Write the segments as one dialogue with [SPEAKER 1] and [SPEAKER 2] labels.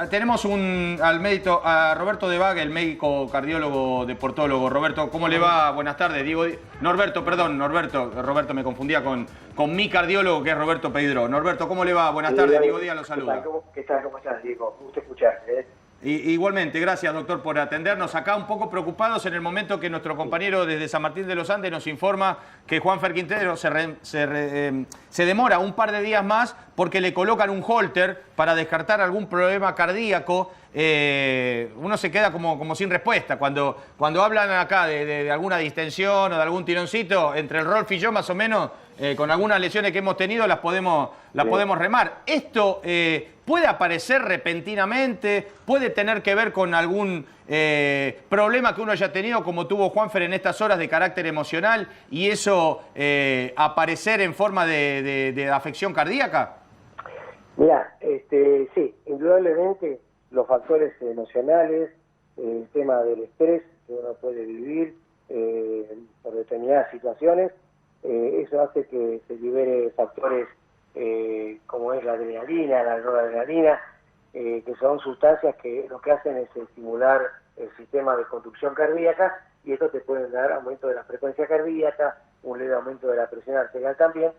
[SPEAKER 1] Tenemos al médico, a Roberto de Vague, el médico cardiólogo deportólogo. Roberto, ¿cómo le va? Buenas tardes. Norberto, Roberto, me confundía con mi cardiólogo, que es Roberto Pedro. Norberto, ¿cómo le va? Buenas tardes. Diego Díaz lo saluda.
[SPEAKER 2] ¿Qué tal? ¿Cómo estás, Diego? Gusto escucharte.
[SPEAKER 1] Igualmente, gracias, doctor, por atendernos. Acá un poco preocupados en el momento que nuestro compañero desde San Martín de los Andes nos informa que Juanfer Quintero se demora un par de días más porque le colocan un holter para descartar algún problema cardíaco. Uno se queda como sin respuesta. Cuando hablan acá de alguna distensión o de algún tironcito, entre el Rolf y yo más o menos, con algunas lesiones que hemos tenido las podemos remar. Esto puede aparecer repentinamente, puede tener que ver con algún problema que uno haya tenido, como tuvo Juanfer en estas horas, de carácter emocional, y eso aparecer en forma de afección cardíaca.
[SPEAKER 2] Mira, sí, indudablemente los factores emocionales, el tema del estrés que uno puede vivir por determinadas situaciones, eso hace que se libere factores como es la adrenalina, la noradrenalina, que son sustancias que lo que hacen es estimular el sistema de conducción cardíaca, y esto te puede dar aumento de la frecuencia cardíaca, un leve aumento de la presión arterial también,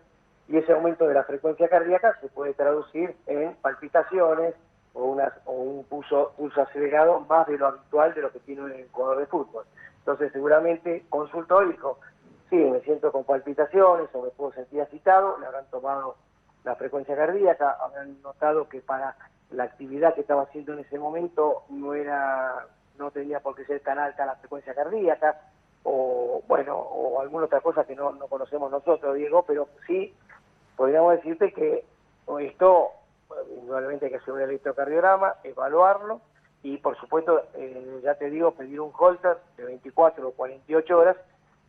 [SPEAKER 2] y ese aumento de la frecuencia cardíaca se puede traducir en palpitaciones o un pulso acelerado más de lo habitual de lo que tiene un jugador de fútbol. Entonces seguramente consultó y dijo: sí, me siento con palpitaciones o me puedo sentir agitado. Le habrán tomado la frecuencia cardíaca, habrán notado que para la actividad que estaba haciendo en ese momento no tenía por qué ser tan alta la frecuencia cardíaca, o alguna otra cosa que no conocemos nosotros, Diego, pero sí podríamos decirte que esto, indudablemente hay que hacer un electrocardiograma, evaluarlo, y por supuesto, ya te digo, pedir un holter de 24 o 48 horas,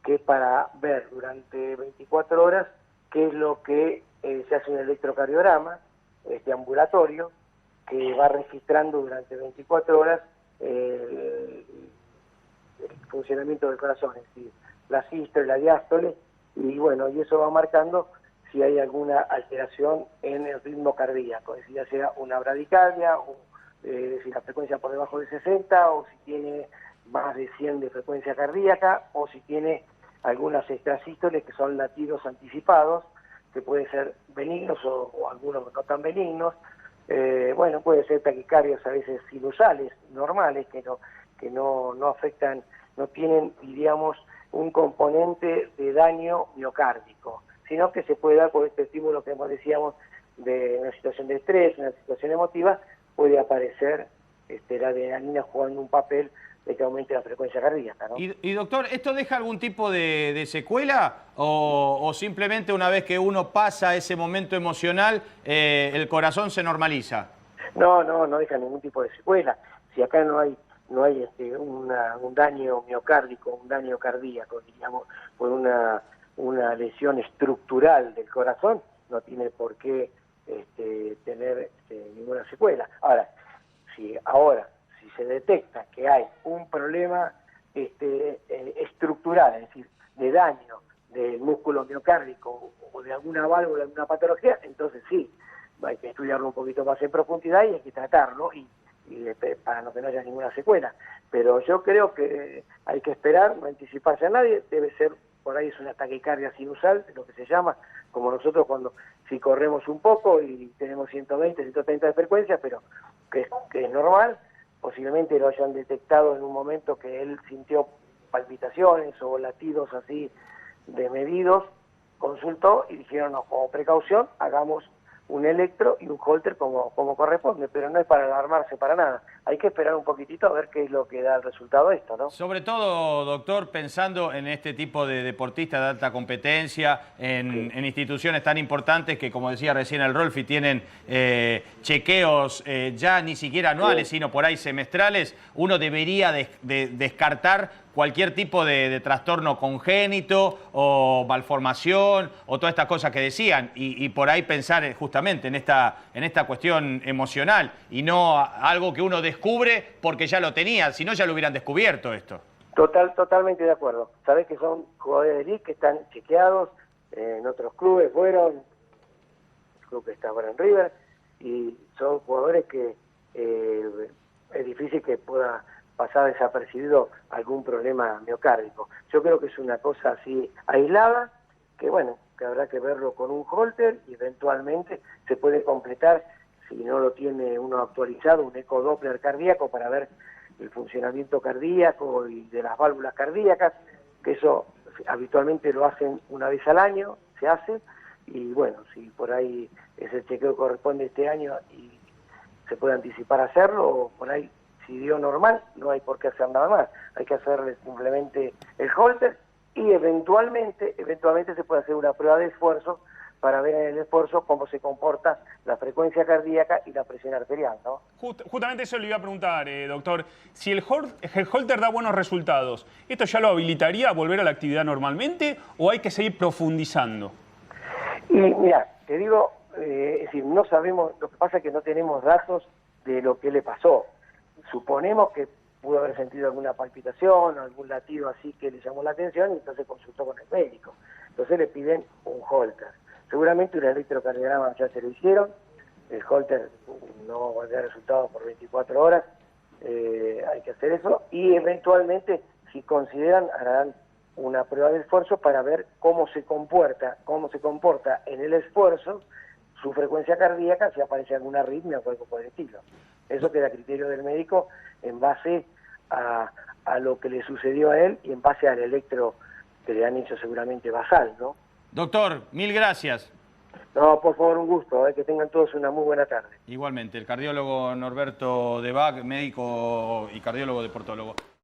[SPEAKER 2] que es para ver durante 24 horas qué es lo que se hace un electrocardiograma ambulatorio, que va registrando durante 24 horas el funcionamiento del corazón, es decir, la sístole, la diástole, y bueno, y eso va marcando si hay alguna alteración en el ritmo cardíaco, es decir, ya sea una bradicardia, o si la frecuencia por debajo de 60, o si tiene más de 100 de frecuencia cardíaca, o si tiene algunas extrasístoles, que son latidos anticipados, que pueden ser benignos o algunos no tan benignos. Puede ser taquicardias a veces sinusales, normales, que no afectan, no tienen, diríamos, un componente de daño miocárdico, sino que se puede dar por este estímulo que decíamos de una situación de estrés, una situación emotiva, puede aparecer la adrenalina jugando un papel de que aumente la frecuencia cardíaca, ¿no?
[SPEAKER 1] Y doctor, ¿esto deja algún tipo de secuela o simplemente una vez que uno pasa ese momento emocional, el corazón se normaliza?
[SPEAKER 2] No deja ningún tipo de secuela. Si acá no hay un daño miocárdico, un daño cardíaco, digamos, por una lesión estructural del corazón, no tiene por qué tener ninguna secuela. Ahora, si se detecta que hay un problema estructural, es decir, de daño del músculo miocárdico o de alguna válvula, de alguna patología, entonces sí, hay que estudiarlo un poquito más en profundidad y hay que tratarlo para que no haya ninguna secuela. Pero yo creo que hay que esperar, no anticiparse a nadie, debe ser, por ahí es una taquicardia sinusal, lo que se llama, como nosotros si corremos un poco y tenemos 120, 130 de frecuencia, pero que es normal. Posiblemente lo hayan detectado en un momento que él sintió palpitaciones o latidos así desmedidos, consultó y dijeron: no, como precaución hagamos un electro y un holter como corresponde, pero no es para alarmarse para nada. Hay que esperar un poquitito a ver qué es lo que da el resultado de esto, ¿no?
[SPEAKER 1] Sobre todo, doctor, pensando en este tipo de deportistas de alta competencia, en instituciones tan importantes que, como decía recién el Rolfi, tienen chequeos ya ni siquiera anuales, sino por ahí semestrales, uno debería descartar cualquier tipo de trastorno congénito o malformación o todas estas cosas que decían, y por ahí pensar justamente en esta cuestión emocional y no algo que uno descubre porque ya lo tenía, si no ya lo hubieran descubierto esto.
[SPEAKER 2] Totalmente de acuerdo. Sabés que son jugadores de elite que están chequeados, en otros clubes fueron, el club que está ahora en River, y son jugadores que es difícil que pueda pasar desapercibido algún problema miocárdico. Yo creo que es una cosa así aislada, que bueno, que habrá que verlo con un holter y eventualmente se puede completar, si no lo tiene uno actualizado, un ecodoppler cardíaco para ver el funcionamiento cardíaco y de las válvulas cardíacas, que eso habitualmente lo hacen una vez al año, se hace, y bueno, si por ahí ese chequeo corresponde este año y se puede anticipar a hacerlo, o por ahí si dio normal, no hay por qué hacer nada más, hay que hacerle simplemente el holter y eventualmente se puede hacer una prueba de esfuerzo para ver en el esfuerzo cómo se comporta la frecuencia cardíaca y la presión arterial, ¿no?
[SPEAKER 3] Justamente eso le iba a preguntar, doctor. Si el holter da buenos resultados, ¿esto ya lo habilitaría a volver a la actividad normalmente o hay que seguir profundizando?
[SPEAKER 2] Y mira, te digo, es decir, no sabemos, lo que pasa es que no tenemos datos de lo que le pasó. Suponemos que pudo haber sentido alguna palpitación, algún latido así que le llamó la atención y entonces consultó con el médico. Entonces le piden un holter. Seguramente un electrocardiograma ya se lo hicieron, el holter no va a dar resultados por 24 horas, hay que hacer eso, y eventualmente, si consideran, harán una prueba de esfuerzo para ver cómo se comporta en el esfuerzo su frecuencia cardíaca, si aparece alguna arritmia o algo por el estilo. Eso queda a criterio del médico en base a lo que le sucedió a él y en base al electro que le han hecho seguramente basal, ¿no?
[SPEAKER 1] Doctor, mil gracias.
[SPEAKER 2] No, por favor, un gusto, que tengan todos una muy buena tarde.
[SPEAKER 1] Igualmente, el cardiólogo Norberto Debac, médico y cardiólogo deportólogo.